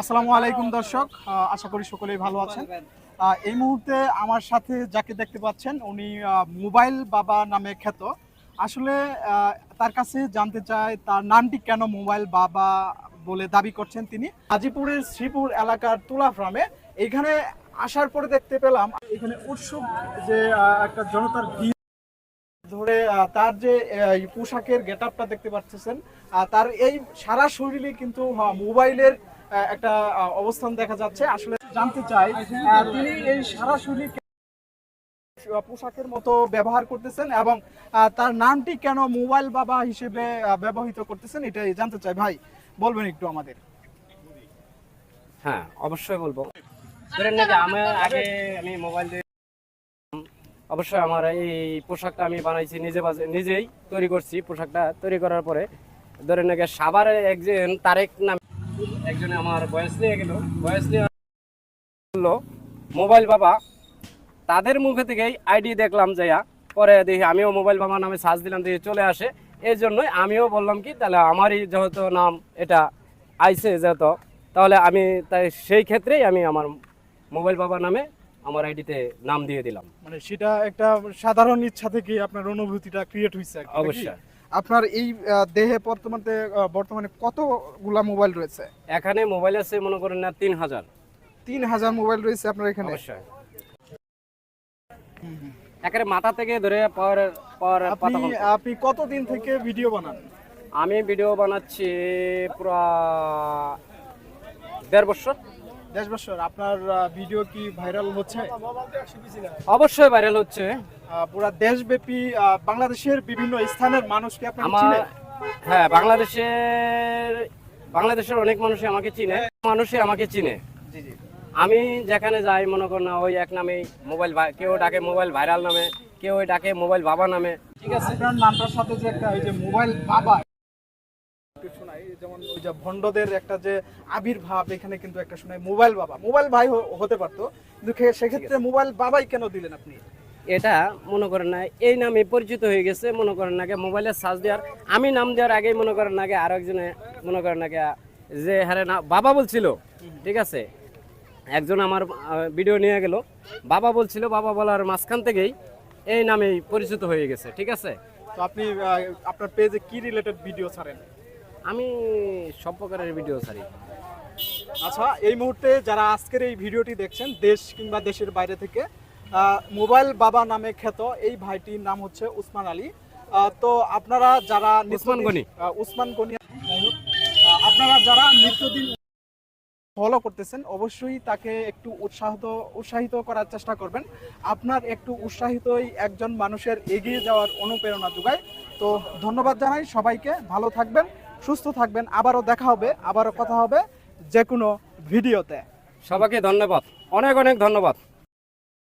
আসসালামু আলাইকুম দর্শক, আশা করি সকলেই ভালো আছেন। এই মুহূর্তে আমার সাথে যাকে দেখতে পাচ্ছেন উনি মোবাইল বাবা নামে খ্যাত। আসলে তার কাছে জানতে চাই তার নামটি কেন মোবাইল বাবা বলে দাবি করছেন তিনি। গাজীপুরের শ্রীপুর এলাকার তুলা ফার্মে এখানে আসার পরে দেখতে পেলাম এখানে উৎসব যে একটা জনতার ভিড় ধরে তার যে এই পোশাকের গেটআপটা দেখতে পাচ্ছেন, তার এই সারা শরীরে কিন্তু মোবাইলের একটা অবস্থান দেখা যাচ্ছে। আসলে জানতে চাই তিনি এই সারা শরীর পোশাকের মতো ব্যবহার করতেছেন এবং তার নামটি কেন মোবাইল বাবা হিসেবে ব্যবহৃত করতেছেন এটাই জানতে চাই। ভাই বলবেন একটু আমাদের? হ্যাঁ, অবশ্যই বলবো। ধরেন না যে আমি মোবাইল দিয়ে অবশ্যই আমার এই পোশাকটা আমি বানাইছি নিজেই তৈরি করছি। পোশাকটা তৈরি করার পরে ধরেন নাকি সাভারে একজন তারেক নামে একজনে আমার বয়স নিয়ে বললো মোবাইল বাবা। তাদের মুখে থেকেই আইডি দেখলাম যাইয়া, পরে দেখি আমিও মোবাইল বাবা নামে সার্চ দিলাম, দেখি চলে আসে। এই জন্যই আমিও বললাম কি তাহলে আমারই যেহেতু নাম এটা আইছে যেহেতু, তাহলে আমি তাই সেই ক্ষেত্রেই আমি আমার মোবাইল বাবা নামে আমার আইডিতে নাম দিয়ে দিলাম। মানে সেটা একটা সাধারণ ইচ্ছা থেকে আপনার অনুভূতিটা ক্রিয়েট হয়েছে। অবশ্যই। আপনার এই দেহে বর্তমানে কতগুলা মোবাইল রয়েছে? এখানে মোবাইল আছে মনে করেন না 3000। 3000 মোবাইল রয়েছে আপনার এখানে? অবশ্যই। একেবারে মাথা থেকে ধরে আপনি কতদিন থেকে ভিডিও বানান? আমি ভিডিও বানাচ্ছি পুরা 1.5 বছর। 10 বছর। আপনার ভিডিও কি ভাইরাল হচ্ছে? অবশ্যই ভাইরাল হচ্ছে। পুরা দেশব্যাপী বাংলাদেশের বিভিন্ন স্থানের মানুষকে আপনি আমার চিনেন? হ্যাঁ, বাংলাদেশের অনেক মানুষই আমাকে চিনে। জি জি। আমি যেখানে যাই মনে করেন না ওই এক নামেই মোবাইল, কেউ ডাকে মোবাইল ভাইরাল নামে, কেউ ডাকে মোবাইল বাবা নামে। ঠিক আছে, আপনার নামটার সাথে যে একটা এই যে মোবাইল বাবা একটু শোনাই, যেমন ওই যে ভন্ডদের একটা যে আবির্ভাব এখানে কিন্তু একটা শোনাই মোবাইল বাবা। মোবাইল ভাই হতে পারতো, কিন্তু সেক্ষেত্রে মোবাইল বাবাই কেন দিলেন আপনি? এটা মনে করেন না এই নামে পরিচিত হয়ে গেছে। মনে করেন নাকি মোবাইলে সার্চ দেওয়ার, আমি নাম দেওয়ার আগেই মনে করেন নাকি আর একজনে মনে করেন নাকি যে হারে না বাবা বলছিল। ঠিক আছে, একজন আমার ভিডিও নিয়ে গেল, বাবা বলছিল, বাবা বলার মাঝখান থেকেই এই নামেই পরিচিত হয়ে গেছে। ঠিক আছে। তো আপনি আপনার পেজে কি রিলেটেড ভিডিও ছাড়েন? আমি সব প্রকারের ভিডিও ছাড়ি। আচ্ছা, এই মুহূর্তে যারা আজকের এই ভিডিওটি দেখছেন দেশ কিংবা দেশের বাইরে থেকে, মোবাইল বাবা নামে খ্যাত এই ভাইটির নাম হচ্ছে উসমান আলী। তো আপনারা যারা উসমান গনি আপনারা যারা নিত্যদিন ফলো করতেছেন অবশ্যই তাকে একটু উৎসাহিত করার চেষ্টা করবেন। আপনার একটু উৎসাহিতই একজন মানুষের এগিয়ে যাওয়ার অনুপ্রেরণা যোগায়। তো ধন্যবাদ জানাই সবাইকে, ভালো থাকবেন, সুস্থ থাকবেন। আবারও দেখা হবে, আবারও কথা হবে যে কোনো ভিডিওতে। সবাইকে ধন্যবাদ, অনেক অনেক ধন্যবাদ।